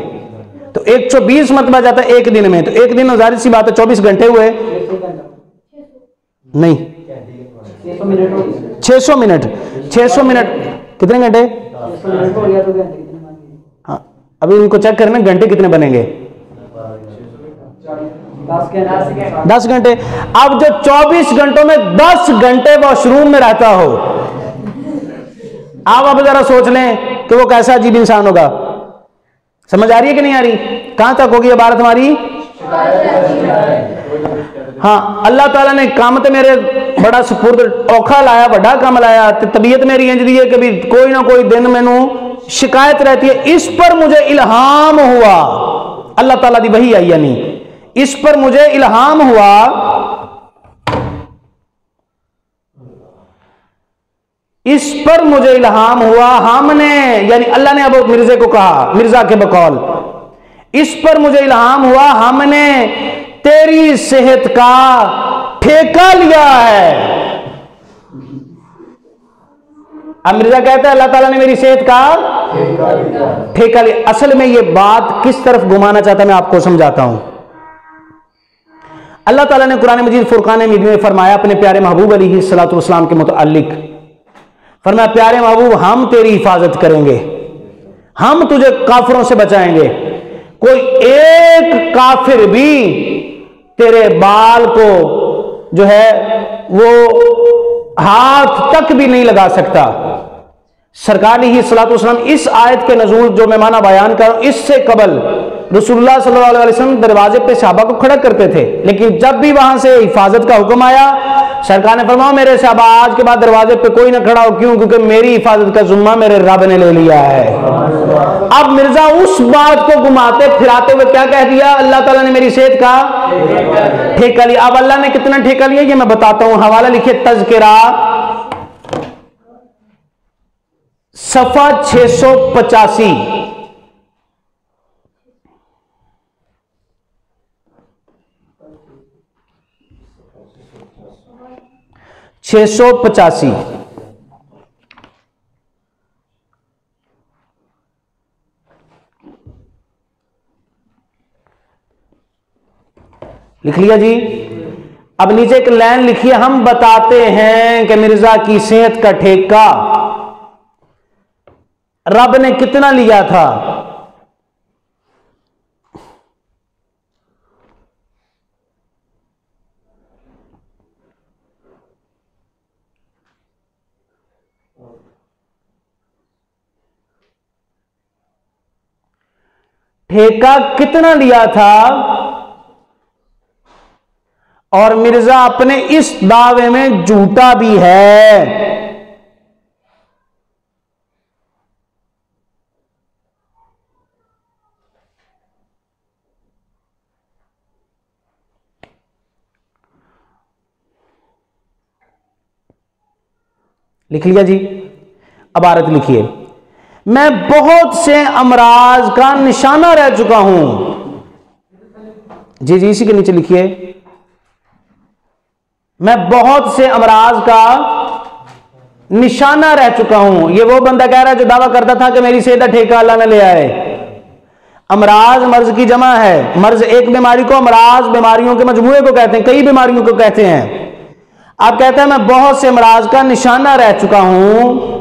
तो 120 मरतबा जाता है एक दिन में, तो एक दिन जाहिर सी बात है 24 घंटे हुए, नहीं 600 मिनट 600 मिनट कितने घंटे? हाँ अभी इनको चेक करें ना घंटे कितने बनेंगे, 10 घंटे। अब जो 24 घंटों में 10 घंटे वॉशरूम में रहता हो, आप अब जरा सोच लें कि वो कैसा अजीब इंसान होगा। समझ आ रही है कि नहीं आ रही? कहां तक होगी ये बात हमारी? हाँ, अल्लाह ताला ने काम तो मेरे बड़ा सुपुर्द औखा लाया, बड़ा काम लाया, तबीयत मेरी इंज दी है कि भी कोई ना कोई दिन मैनू शिकायत रहती है। इस पर मुझे इल्हाम हुआ, अल्लाह ताला दी वही आई यानी, इस पर मुझे इल्हाम हुआ हमने यानी अल्लाह ने अब मिर्जे को कहा, मिर्जा के बकौल, इस पर मुझे इल्हाम हुआ हमने तेरी सेहत का ठेका लिया है। अब मिर्जा कहता है अल्लाह ताला ने मेरी सेहत का ठेका लिया। असल में यह बात किस तरफ घुमाना चाहता मैं आपको समझाता हूं। अल्लाह ताला ने कुरान मजीद फुरकान हमीद में फरमाया अपने प्यारे महबूब अलैहिस्सलातु वस्सलाम के मुतअल्लिक, फरमाया प्यारे महबूब हम तेरी हिफाजत करेंगे, हम तुझे काफिरों से बचाएंगे, कोई एक काफिर भी तेरे बाल को जो है वो हाथ तक भी नहीं लगा सकता। सरकार अलैहिस्सलातु वस्सलाम इस आयत के नज़ूल जो मैं माना बयान कर रहा हूं, इससे कबल रसूलुल्लाह सल्लल्लाहु अलैहि वसल्लम दरवाजे पे सहाबा को खड़ा करते थे, लेकिन जब भी वहां से हिफाजत का हुक्म आया, सरकार ने फरमाया मेरे सहाबा आज के बाद दरवाजे पे कोई ना खड़ा हो, क्यों? क्योंकि मेरी हिफाजत का जुम्मा मेरे रब ने ले लिया है। अब मिर्जा उस बात को घुमाते फिराते हुए क्या कह दिया? अल्लाह ताला ने मेरी सेहत का ठेका लिया। अब अल्लाह ने कितना ठेका लिया ये मैं बताता हूं, हवाला लिखिए तज़किरा सफा 685, लिख लिया जी। अब नीचे एक लाइन लिखिए, हम बताते हैं कि मिर्जा की सेहत का ठेका रब ने कितना लिया था। ठेका कितना लिया था, और मिर्जा अपने इस दावे में झूठा भी है। लिख लिया जी। अब आरत लिखिए, मैं बहुत से अमराज का निशाना रह चुका हूं। जी जी, इसी के नीचे लिखिए, मैं बहुत से अमराज का निशाना रह चुका हूं। ये वो बंदा कह रहा है जो दावा करता था कि मेरी सेहत का ठेका अल्लाह ने ले आए। अमराज मर्ज की जमा है। मर्ज एक बीमारी को, अमराज बीमारियों के मजमूए को कहते हैं, कई बीमारियों को कहते हैं। आप कहते हैं मैं बहुत से अमराज का निशाना रह चुका हूं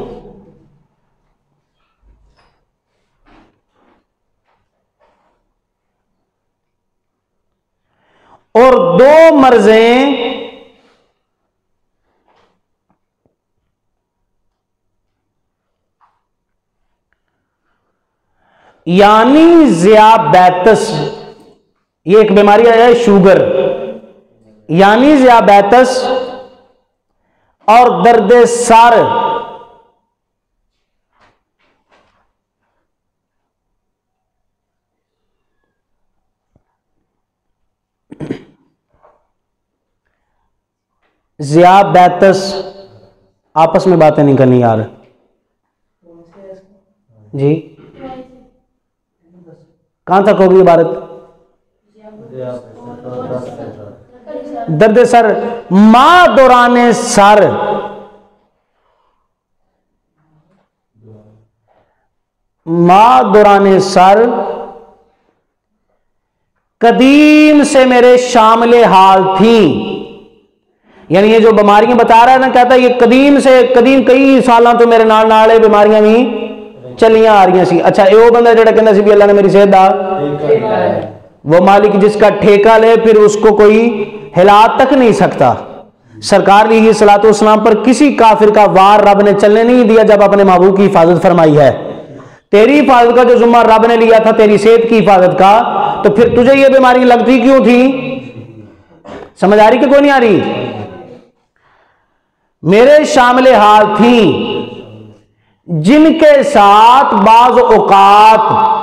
और दो मर्जें यानी ज़ियाबैतस, ये एक बीमारी है शुगर, यानी ज़ियाबैतस और दर्द सर ज़ियाबैतस, आपस में बातें नहीं करनी यार जी। कहां तक होगी इबारत? दर्द सर, मां दौराने सर, मां दौराने सर कदीम से मेरे शामिल हाल थी। यानी ये जो बीमारियां बता रहा है ना, कहता है ये कदीम से, कदीम कई सालों तो मेरे नाल नाल बीमारियां भी चलियां आ रही सी। अच्छा, ये वो बंदा जो कहता सी भी अल्लाह ने मेरी सेहत दा, वो मालिक जिसका ठेका ले फिर उसको कोई हिला तक नहीं सकता। सरकार ने सलातो सलाम पर किसी काफिर का वार रब ने चलने नहीं दिया जब अपने महबूब की हिफाजत फरमाई है। तेरी हिफाजत का जो जुम्मा रब ने लिया था तेरी सेहत की हिफाजत का, तो फिर तुझे ये बीमारी लगती क्यों थी? समझ आ रही कि कोई नहीं आ रही? मेरे शामिल हाल थी जिनके साथ बाज औकात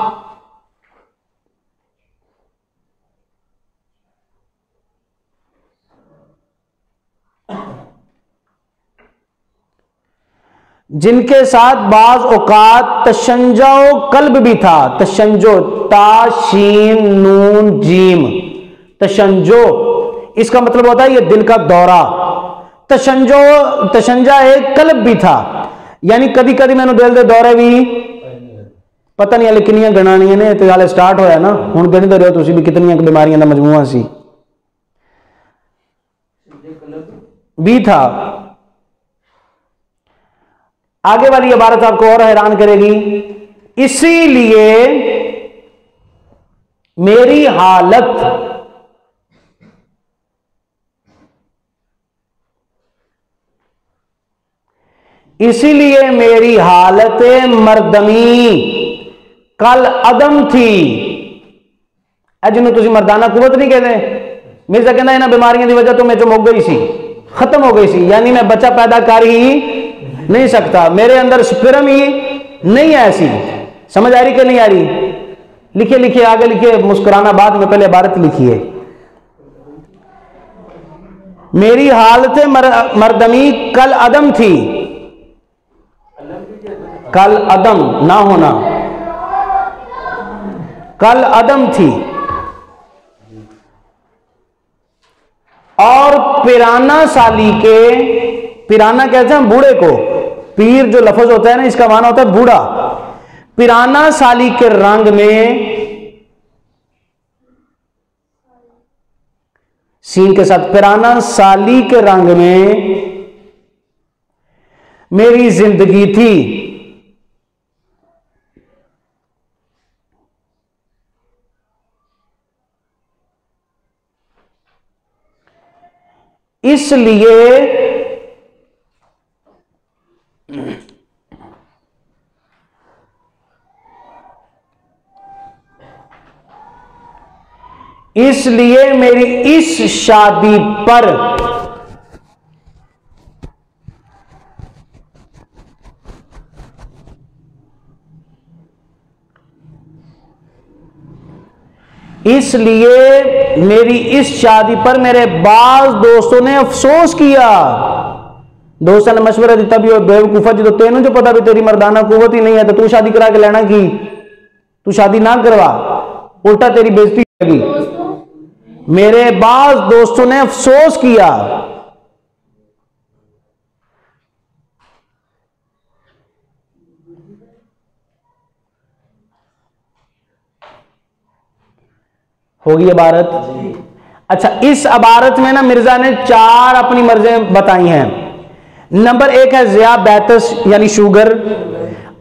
जिनके साथ बाज औकात तशंजो कल्ब भी था। तशंजो, ताशीन नून जीम, तशंजो इसका मतलब होता है ये दिल का दौरा। तशंजो, तशंजा एक कल्ब भी था, यानी कभी कभी मैंने दिल के दौरे भी पता नहीं कितनी गणानिया ने तो हाले स्टार्ट होया ना, हुण गिण दे रहे हो तुसीं भी कितनी बीमारियां का मजमूआ सी भी था। आगे वाली इबारत आपको और हैरान करेगी, इसीलिए मेरी हालत इसीलिए मेरी हालत मर्दमी कल अदम थी। जिन्होंने तुम मर्दाना कुवत नहीं कहते, मिर्जा कहना इन्होंने बीमारियों की वजह तो मैं जो मुक गई सी, खत्म हो गई सी, यानी मैं बच्चा पैदा कर ही नहीं सकता, मेरे अंदर स्पर्म ही नहीं है ऐसी। समझ आ रही कि नहीं आ रही? लिखिए लिखिए, आगे लिखिए, मुस्कुराना बाद में, पहले इबारत लिखिए। मेरी हालत मर्दमी कल अदम थी, कल अदम ना होना, कल अदम थी, और पिराना साली के, पिराना कहते हैं बूढ़े को, पीर जो लफ्ज होता है ना इसका माना होता है बूढ़ा। पिराना साली के रंग में, सीन के साथ, पिराना साली के रंग में मेरी जिंदगी थी। इसलिए मेरी इस शादी पर मेरे बाज दोस्तों ने अफसोस किया। दोस्त ने मशवरा दिता भी बेवकूफा जो तेन जो पता भी तेरी मर्दाना कुवत ही नहीं है तो तू शादी करा के लेना की, तू शादी ना करवा, उल्टा तेरी बेइज्जती होगी। मेरे बाज दोस्तों ने अफसोस किया। होगी इबारत। अच्छा, इस इबारत में ना मिर्जा ने 4 अपनी मर्जें बताई हैं। नंबर 1 है ज़ियाबैतस यानी शुगर।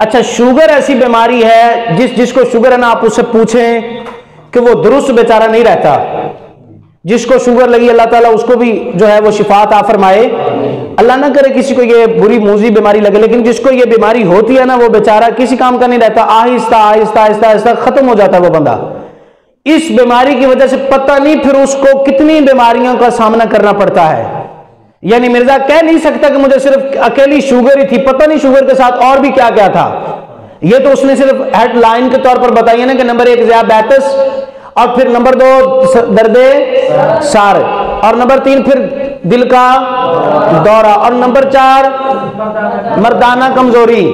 अच्छा, शुगर ऐसी बीमारी है जिसको शुगर है ना, आप उससे पूछें कि वो दुरुस्त बेचारा नहीं रहता। जिसको शुगर लगी अल्लाह ताला उसको भी जो है वो शिफा अता फरमाए। अल्लाह ना करे किसी को ये बुरी मूजी बीमारी लगे, लेकिन जिसको ये बीमारी होती है ना वो बेचारा किसी काम का नहीं रहता, आहिस्ता आहिस्ता आहिस्ता आहिस्ता खत्म हो जाता है वो बंदा। इस बीमारी की वजह से पता नहीं फिर उसको कितनी बीमारियों का सामना करना पड़ता है। यानी मिर्जा कह नहीं सकता कि मुझे सिर्फ अकेली शुगर ही थी, पता नहीं शुगर के साथ और भी क्या क्या था। ये तो उसने सिर्फ हेडलाइन के तौर पर बताई है ना कि नंबर 1 ज़ियाबैतस, और फिर नंबर 2 दर्दे सार, और नंबर 3 फिर दिल का दौरा, और नंबर 4 मर्दाना कमजोरी।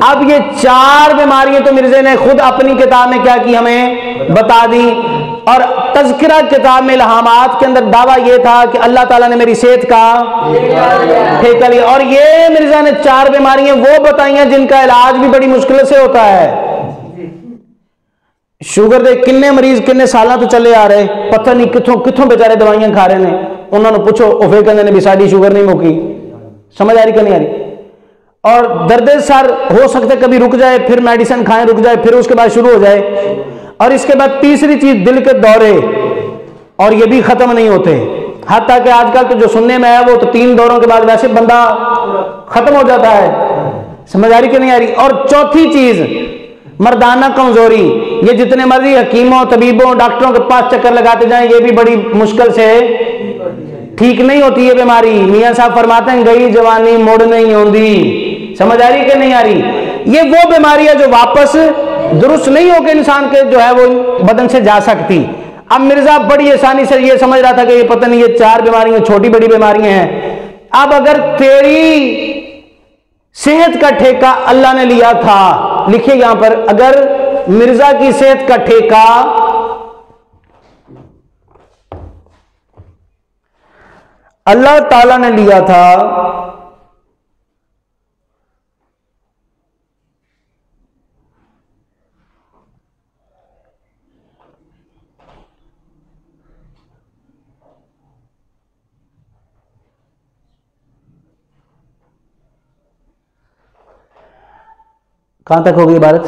अब ये 4 बीमारियां तो मिर्जे ने खुद अपनी किताब में क्या की, हमें बता दी। और तज़किरा किताब में इल्हामात के अंदर दावा यह था कि अल्लाह ताला ने मेरी सेहत का ठेका लिया। और ये मिर्जा ने 4 बीमारियां वो बताई हैं जिनका इलाज भी बड़ी मुश्किल से होता है। शुगर दे किन्ने मरीज किन्ने साल तो चले आ रहे, पता नहीं कितों कितों बेचारे दवाइयां खा रहे हैं। उन्होंने पूछो वो फिर कहते भी साड़ी शुगर नहीं मुकी। समझ आ रही कि नहीं आ रही? और दर्द सर हो सकता है कभी रुक जाए, फिर मेडिसिन खाएं, रुक जाए, फिर उसके बाद शुरू हो जाए। और इसके बाद तीसरी चीज दिल के दौरे, और ये भी खत्म नहीं होते। हत्ता कि आजकल तो जो सुनने में आया वो तो 3 दौरों के बाद वैसे बंदा खत्म हो जाता है। समझ आ रही कि नहीं आ रही? और चौथी चीज मर्दाना कमजोरी। ये जितने मर्जी हकीमों तबीबों डॉक्टरों के पास चक्कर लगाते जाएं, ये भी बड़ी मुश्किल से ठीक नहीं होती है बीमारी। मियां साहब फरमाते हैं गई जवानी मुड़ नहीं होती। समझ आ रही कि नहीं आ रही? ये वो बीमारी है जो वापस दुरुस्त नहीं होकर इंसान के जो है वो बदन से जा सकती। अब मिर्जा बड़ी आसानी से ये समझ रहा था कि ये पता नहीं ये 4 बीमारियां छोटी बड़ी बीमारियां हैं। अब अगर तेरी सेहत का ठेका अल्लाह ने लिया था, लिखिए यहां पर, अगर मिर्जा की सेहत का ठेका अल्लाह ताला ने लिया था, कहां तक होगी इबारत?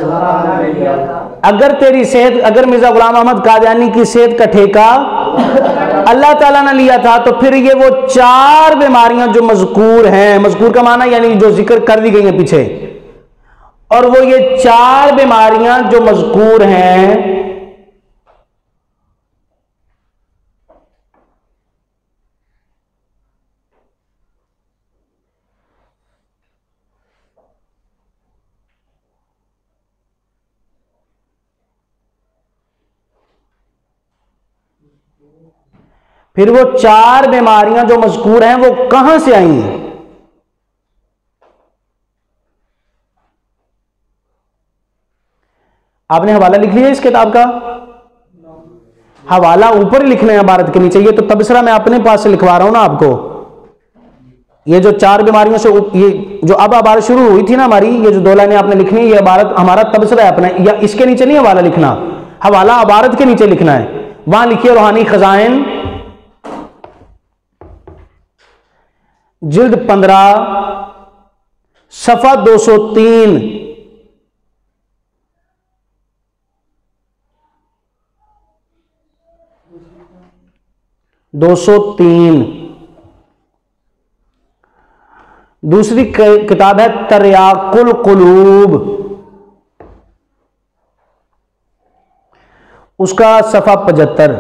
अगर तेरी सेहत, अगर मिर्जा गुलाम अहमद कादियानी की सेहत का ठेका अल्लाह ताला ने लिया था, तो फिर ये वो 4 बीमारियां जो मजकूर हैं, मजकूर का माना यानी जो जिक्र कर दी गई हैं पीछे, और वो ये 4 बीमारियां जो मजकूर हैं फिर वो 4 बीमारियां जो मजकूर हैं वो कहां से आई हैं? आपने हवाला लिख लिया इस किताब का? हवाला ऊपर ही लिखना है इबारत के नीचे। ये तो तबसरा मैं अपने पास से लिखवा रहा हूं ना आपको। ये जो 4 बीमारियों से ये जो अब इबारत शुरू हुई थी ना हमारी, ये जो 2 लाइनें आपने लिखनी है, ये इबारत हमारा तबसरा है अपना, या इसके नीचे नहीं हवाला लिखना, हवाला इबारत के नीचे लिखना है। वहां लिखिए रूहानी खजाइन जिल्द 15 सफा 203। दूसरी किताब है तर्याकुल कुलूब, उसका सफा 75।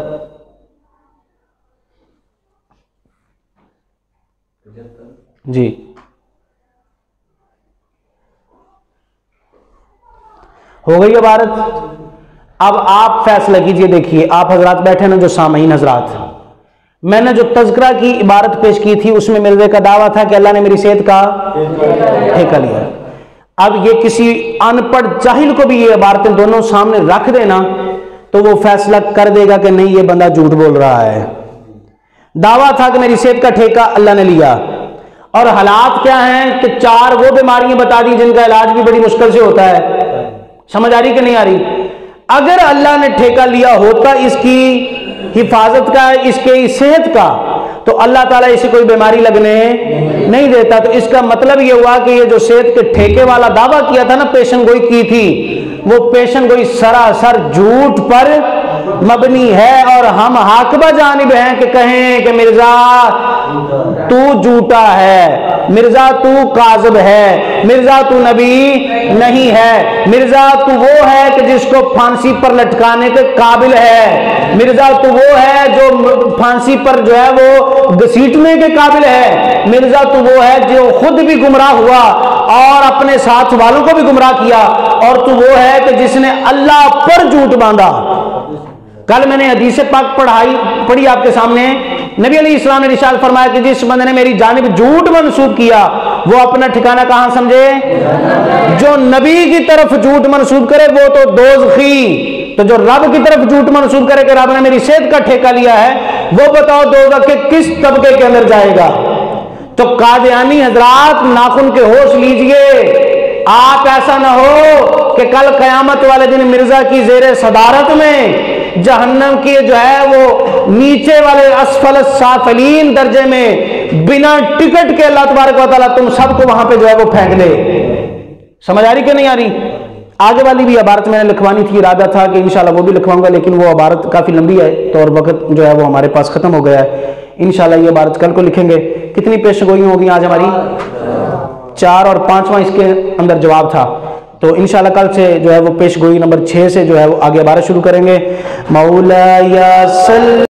जी हो गई इबारत। अब आप फैसला कीजिए। देखिए आप हजरात बैठे ना, जो सामईन हजरात, मैंने जो तज़किरा की इबारत पेश की थी उसमें मिर्जे का दावा था कि अल्लाह ने मेरी सेहत का ठेका लिया। अब ये किसी अनपढ़ जाहिल को भी ये इबारतें दोनों सामने रख देना तो वो फैसला कर देगा कि नहीं, ये बंदा झूठ बोल रहा है। दावा था कि मेरी सेहत का ठेका अल्लाह ने लिया, और हालात क्या हैं कि 4 वो बीमारियां बता दी जिनका इलाज भी बड़ी मुश्किल से होता है। समझ आ रही कि नहीं आ रही? अगर अल्लाह ने ठेका लिया होता इसकी हिफाजत का, इसके सेहत का, तो अल्लाह ताला इसे कोई बीमारी लगने नहीं देता। तो इसका मतलब यह हुआ कि ये जो सेहत के ठेके वाला दावा किया था ना, पेशन गोई की थी, वो पेशन गोई सरासर झूठ पर मबनी है। और हम हाकबा जानिब हैं कि कहें कि मिर्जा तू झूठा है, मिर्जा तू काज़िब है, मिर्जा तू नबी नहीं है, मिर्जा तू वो है कि जिसको फांसी पर लटकाने के काबिल है, मिर्जा तू वो है जो फांसी पर जो है वो घसीटने के काबिल है, मिर्जा तू वो है जो खुद भी गुमराह हुआ और अपने साथ वालों को भी गुमराह किया, और तू वो है कि जिसने अल्लाह पर झूठ बांधा। कल मैंने हदीस पाक पढ़ी आपके सामने। नबी अलैहिस्सलाम ने इरशाद फरमाया कि जिस बंदे ने मेरी जानिब झूठ मंसूब किया वो अपना ठिकाना कहां समझे? जो नबी की तरफ झूठ मंसूब करे वो तो दोज़खी, तो जो रब की तरफ झूठ मंसूब करे कि रब ने मेरी सेहत का ठेका लिया है, वो बताओ दोज़ख के किस तबके के अंदर जाएगा? तो कादियानी हजरात, नाखुन के होश लीजिए, आप ऐसा ना हो कि कल कयामत वाले दिन मिर्जा की जेरे सदारत में जहन्नम की जो है वो नीचे वाले असफल साफलीन दर्जे में बिना टिकट के अल्लाह तबारक व तआला तुम सबको वहां पे जो है वो फेंक दे। समझ आ रही कि नहीं आ रही? आगे वाली भी इबारत मैंने लिखवानी थी, इरादा था कि इंशाल्लाह वो भी लिखवाऊंगा, लेकिन वो इबारत काफी लंबी है तो और वक्त जो है वो हमारे पास खत्म हो गया है। इंशाल्लाह ये इबारत कल को लिखेंगे। कितनी पेशगोइयां होगी आज हमारी? 4 और 5वां इसके अंदर जवाब था। तो इंशाल्लाह कल से जो है वो पेशगोई नंबर 6 से जो है वो आगे इबारत शुरू करेंगे। मौला या